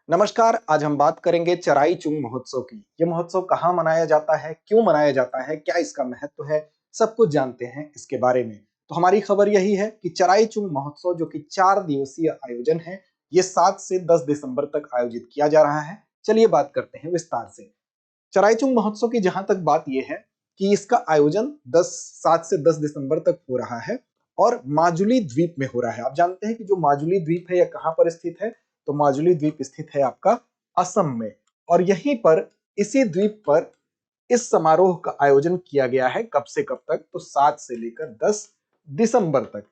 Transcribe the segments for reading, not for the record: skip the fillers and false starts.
नमस्कार। आज हम बात करेंगे चराई चुंग महोत्सव की। ये महोत्सव कहाँ मनाया जाता है, क्यों मनाया जाता है, क्या इसका महत्व है, सब कुछ जानते हैं इसके बारे में। तो हमारी खबर यही है कि चराई चुंग महोत्सव जो कि 4 दिवसीय आयोजन है, ये 7 से 10 दिसंबर तक आयोजित किया जा रहा है। चलिए बात करते हैं विस्तार से। चराई चुंग महोत्सव की जहां तक बात यह है कि इसका आयोजन 7 से 10 दिसंबर तक हो रहा है और माजुली द्वीप में हो रहा है। आप जानते हैं कि जो माजुली द्वीप है यह कहां पर स्थित है? तो माजुली द्वीप स्थित है आपका असम में। और यहीं पर इसी द्वीप पर इस समारोह का आयोजन किया गया है। कब से कब तक? तो 7 से लेकर 10 दिसंबर तक।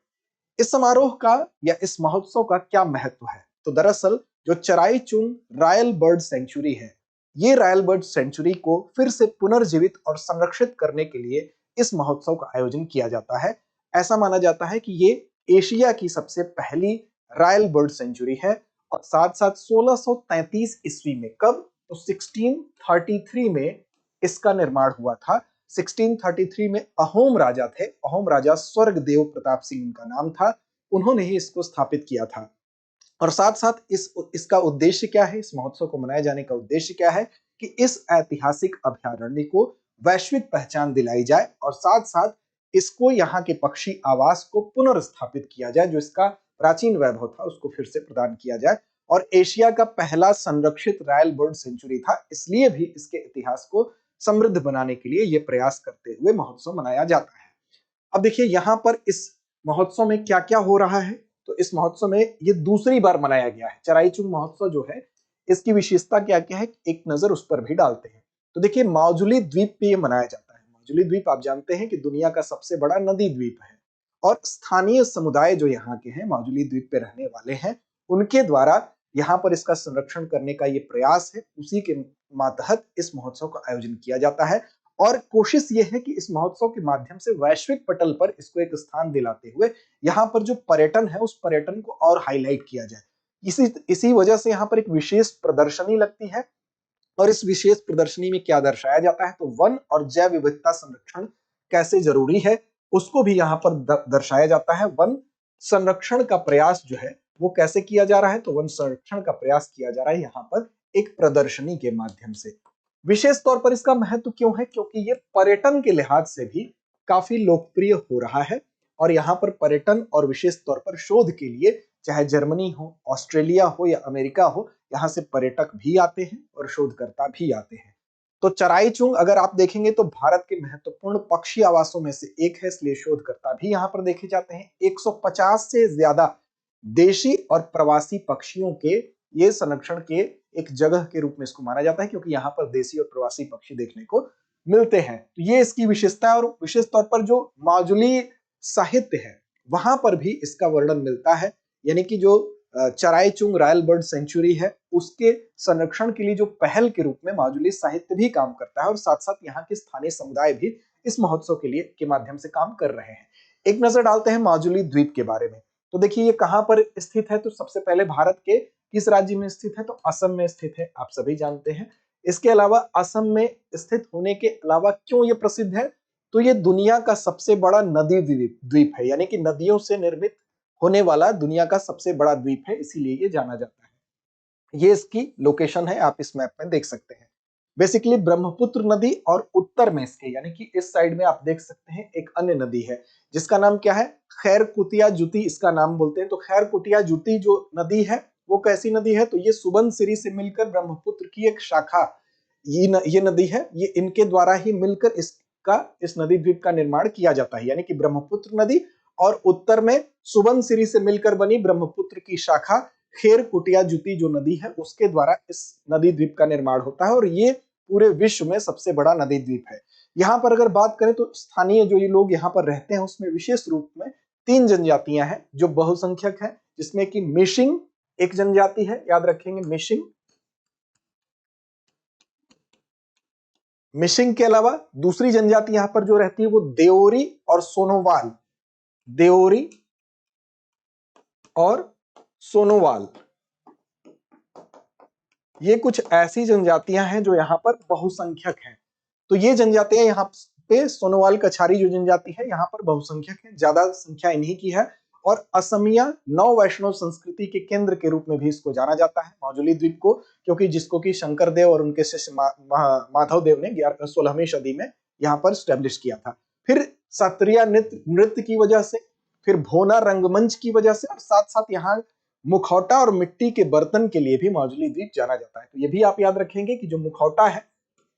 इस समारोह का या इस महोत्सव का क्या महत्व है? तो दरअसल जो चराई चुंग रॉयल बर्ड सेंचुरी है, ये रॉयल बर्ड सेंचुरी को फिर से पुनर्जीवित और संरक्षित करने के लिए इस महोत्सव का आयोजन किया जाता है। ऐसा माना जाता है कि ये एशिया की सबसे पहली रॉयल बर्ड सेंचुरी है। और साथ साथ 1633 ईस्वी में, कब? तो 1633 में इसका निर्माण हुआ था। 1633 में अहोम राजा थे, अहोम राजा स्वर्गदेव प्रताप सिंह उनका नाम था। उन्होंने ही इसको स्थापित किया था। और साथ साथ इसका उद्देश्य क्या है? इस महोत्सव को मनाए जाने का उद्देश्य क्या है कि इस ऐतिहासिक अभयारण्य को वैश्विक पहचान दिलाई जाए और साथ साथ इसको यहाँ के पक्षी आवास को पुनर्स्थापित किया जाए, जो इसका प्राचीन वैभव था उसको फिर से प्रदान किया जाए। और एशिया का पहला संरक्षित रॉयल बर्ड सेंचुरी था, इसलिए भी इसके इतिहास को समृद्ध बनाने के लिए यह प्रयास करते हुए महोत्सव मनाया जाता है। अब देखिए यहाँ पर इस महोत्सव में क्या क्या हो रहा है। तो इस महोत्सव में ये दूसरी बार मनाया गया है। चराई चुंग महोत्सव जो है, इसकी विशेषता क्या क्या है, एक नजर उस पर भी डालते हैं। तो देखिए माजुली द्वीप पे ये मनाया जाता है। माजुली द्वीप आप जानते हैं कि दुनिया का सबसे बड़ा नदी द्वीप है। और स्थानीय समुदाय जो यहाँ के हैं, माजुली द्वीप पे रहने वाले हैं, उनके द्वारा यहाँ पर इसका संरक्षण करने का ये प्रयास है। उसी के मातहत इस महोत्सव का आयोजन किया जाता है। और कोशिश ये है कि इस महोत्सव के माध्यम से वैश्विक पटल पर इसको एक स्थान दिलाते हुए यहाँ पर जो पर्यटन है, उस पर्यटन को और हाईलाइट किया जाए। इसी वजह से यहाँ पर एक विशेष प्रदर्शनी लगती है। और इस विशेष प्रदर्शनी में क्या दर्शाया जाता है? तो वन और जैव विविधता संरक्षण कैसे जरूरी है, उसको भी यहाँ पर दर्शाया जाता है। वन संरक्षण का प्रयास जो है वो कैसे किया जा रहा है? तो वन संरक्षण का प्रयास किया जा रहा है यहाँ पर एक प्रदर्शनी के माध्यम से। विशेष तौर पर इसका महत्व क्यों है? क्योंकि ये पर्यटन के लिहाज से भी काफी लोकप्रिय हो रहा है। और यहाँ पर पर्यटन और विशेष तौर पर शोध के लिए, चाहे जर्मनी हो, ऑस्ट्रेलिया हो या अमेरिका हो, यहाँ से पर्यटक भी आते हैं और शोधकर्ता भी आते हैं। तो चराई चुंग अगर आप देखेंगे तो भारत के महत्वपूर्ण पक्षी आवासों में से एक है, इसलिए शोधकर्ता भी यहाँ पर देखे जाते हैं। 150 से ज्यादा देशी और प्रवासी पक्षियों के ये संरक्षण के एक जगह के रूप में इसको माना जाता है, क्योंकि यहाँ पर देशी और प्रवासी पक्षी देखने को मिलते हैं। तो ये इसकी विशेषता है। और विशेष तौर पर जो माजुली साहित्य है, वहां पर भी इसका वर्णन मिलता है। यानी कि जो चराई चुंग रॉयल बर्ड सेंचुरी है, उसके संरक्षण के लिए जो पहल के रूप में माजुली साहित्य भी काम करता है। और साथ साथ यहाँ के स्थानीय समुदाय भी इस महोत्सव के लिए के माध्यम से काम कर रहे हैं। एक नजर डालते हैं माजुली द्वीप के बारे में। तो देखिए ये कहां पर स्थित है? तो सबसे पहले भारत के किस राज्य में स्थित है? तो असम में स्थित है, आप सभी जानते हैं। इसके अलावा असम में स्थित होने के अलावा क्यों ये प्रसिद्ध है? तो ये दुनिया का सबसे बड़ा नदी द्वीप है, यानी कि नदियों से निर्मित होने वाला दुनिया का सबसे बड़ा द्वीप है, इसीलिए ये जाना जाता है। ये इसकी लोकेशन है, आप इस मैप में देख सकते हैं। बेसिकली ब्रह्मपुत्र नदी और उत्तर में इसके, यानी कि इस साइड में आप देख सकते हैं एक अन्य नदी है जिसका नाम क्या है? खैर कुटिया जुती इसका नाम बोलते हैं। तो खैर कुटिया जुती जो नदी है वो कैसी नदी है? तो ये सुबनसिरी से मिलकर ब्रह्मपुत्र की एक शाखा, ये नदी है। ये इनके द्वारा ही मिलकर इस नदी द्वीप का निर्माण किया जाता है। यानी कि ब्रह्मपुत्र नदी और उत्तर में सुबनसिरी से मिलकर बनी ब्रह्मपुत्र की शाखा खेर कुटिया जुती जो नदी है, उसके द्वारा इस नदी द्वीप का निर्माण होता है। और ये पूरे विश्व में सबसे बड़ा नदी द्वीप है। यहाँ पर अगर बात करें तो स्थानीय जो ये लोग यहाँ पर रहते हैं, उसमें विशेष रूप में 3 जनजातियां हैं जो बहुसंख्यक हैं, जिसमें कि मिशिंग एक जनजाति है, याद रखेंगे मिशिंग। मिशिंग के अलावा दूसरी जनजाति यहां पर जो रहती है वो देओरी और सोनोवाल। देओरी और सोनोवाल, ये कुछ ऐसी जनजातियां हैं जो यहाँ पर बहुसंख्यक हैं। तो ये जनजातियां यहाँ पे सोनोवाल कछारी जो जनजाति है यहाँ पर बहुसंख्यक है, ज्यादा संख्या इन्हीं की है। और असमिया नव वैष्णव संस्कृति के केंद्र के रूप में भी इसको जाना जाता है माजुली द्वीप को, क्योंकि जिसको कि शंकर देव और उनके शिष्य माधव देव ने 16वीं सदी में यहाँ पर स्टैब्लिश किया था। फिर सत्रिया नृत्य की वजह से, फिर भोना रंगमंच की वजह से, और साथ साथ यहाँ मुखौटा और मिट्टी के बर्तन के लिए भी माजुली द्वीप जाना जाता है। तो ये भी आप याद रखेंगे कि जो मुखौटा है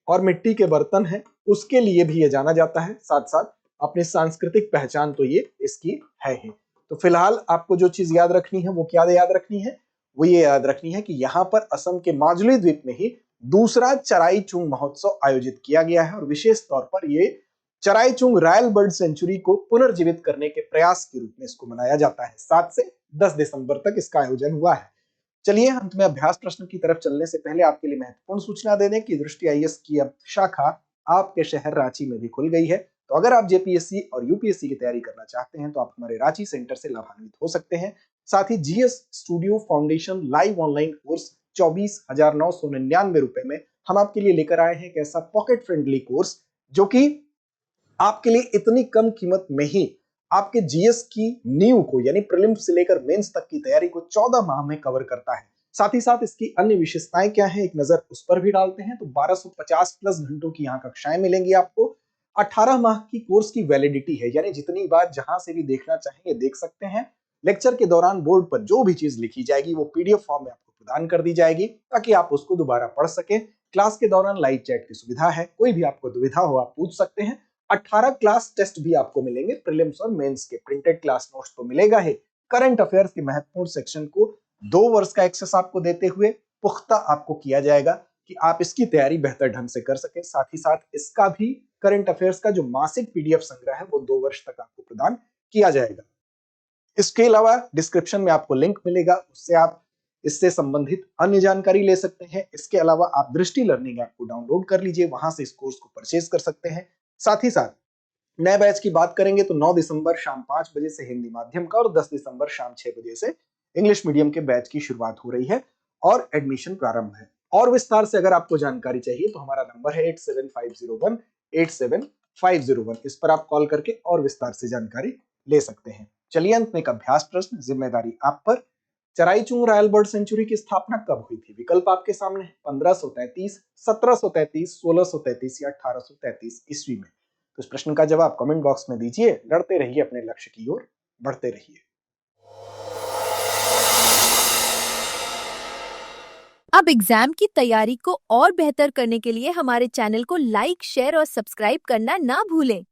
और मिट्टी के बर्तन है उसके लिए भी ये जाना जाता है। साथ साथ अपनी सांस्कृतिक पहचान तो ये इसकी है ही। तो फिलहाल आपको जो चीज याद रखनी है वो क्या याद रखनी है, वो ये याद रखनी है कि यहाँ पर असम के माजुली द्वीप में ही दूसरा चराई चुंग महोत्सव आयोजित किया गया है, और विशेष तौर पर ये चराई चुंग रॉयल बर्ड सेंचुरी को पुनर्जीवित करने के प्रयास के रूप में इसको मनाया जाता है। 7 से 10 दिसंबर तक इसका आयोजन हुआ है। चलिए अंत में अभ्यास प्रश्न की तरफ चलने से पहले आपके लिए महत्वपूर्ण सूचना दे दें कि दृष्टि आईएएस की अब शाखा आपके शहर रांची में भी खुल गई है। तो अगर आप जेपीएससी और यूपीएससी की तैयारी करना चाहते हैं तो आप हमारे रांची सेंटर से लाभान्वित हो सकते हैं। साथ ही GS studio foundation live online course 24,999 रुपए में हम आपके लिए लेकर आए हैं एक ऐसा पॉकेट फ्रेंडली कोर्स जो कि आपके लिए इतनी कम कीमत में ही आपके जीएस की नींव को यानी प्रीलिम्स से लेकर मेंस तक की तैयारी को 14 माह में कवर करता है। साथ ही साथ इसकी अन्य विशेषताएं क्या हैं एक नजर उस पर भी डालते हैं। तो 1250 प्लस घंटों की यहाँ कक्षाएं मिलेंगी आपको। 18 माह की कोर्स की वैलिडिटी है, यानी जितनी बार जहां से भी देखना चाहेंगे देख सकते हैं। लेक्चर के दौरान बोर्ड पर जो भी चीज लिखी जाएगी वो पीडीएफ फॉर्म में आपको प्रदान कर दी जाएगी ताकि आप उसको दोबारा पढ़ सकें। क्लास के दौरान लाइव चैट की सुविधा है, कोई भी आपको दुविधा हो आप पूछ सकते हैं। 18 क्लास टेस्ट भी आपको मिलेंगे, प्रीलिम्स और मेंस के। प्रिंटेड क्लास नोट्स तो मिलेगा ही, करंट अफेयर्स के महत्वपूर्ण सेक्शन को 2 वर्ष का एक्सेस आपको देते हुए पुख्ता आपको किया जाएगा कि आप इसकी तैयारी बेहतर ढंग से कर सकें। साथ ही साथ इसका भी करंट अफेयर्स का जो मासिक पीडीएफ संग्रह है वो 2 वर्ष तक आपको प्रदान किया जाएगा। इसके अलावा डिस्क्रिप्शन में आपको लिंक मिलेगा, उससे आप इससे संबंधित अन्य जानकारी ले सकते हैं। इसके अलावा आप दृष्टि लर्निंग ऐप को डाउनलोड कर लीजिए, वहां से इस कोर्स को परचेज कर सकते हैं। साथ ही साथ नए बैच की बात करेंगे तो 9 दिसंबर शाम 5 बजे से हिंदी माध्यम का और 10 दिसंबर शाम 6 बजे से इंग्लिश मीडियम के बैच की शुरुआत हो रही है और एडमिशन प्रारंभ है। और विस्तार से अगर आपको जानकारी चाहिए तो हमारा नंबर है 8750187501। इस पर आप कॉल करके और विस्तार से जानकारी ले सकते हैं। चलिए अंत में एक अभ्यास प्रश्न, जिम्मेदारी आप पर। चराई चुंग रॉयल बर्ड सेंचुरी की स्थापना कब हुई थी? विकल्प आपके सामने है, 1533, 1733, 1633 या 1833 ईस्वी में। तो इस प्रश्न का जवाब कमेंट बॉक्स में दीजिए। लड़ते रहिए, अपने लक्ष्य की ओर बढ़ते रहिए। अब एग्जाम की तैयारी को और बेहतर करने के लिए हमारे चैनल को लाइक, शेयर और सब्सक्राइब करना ना भूलें।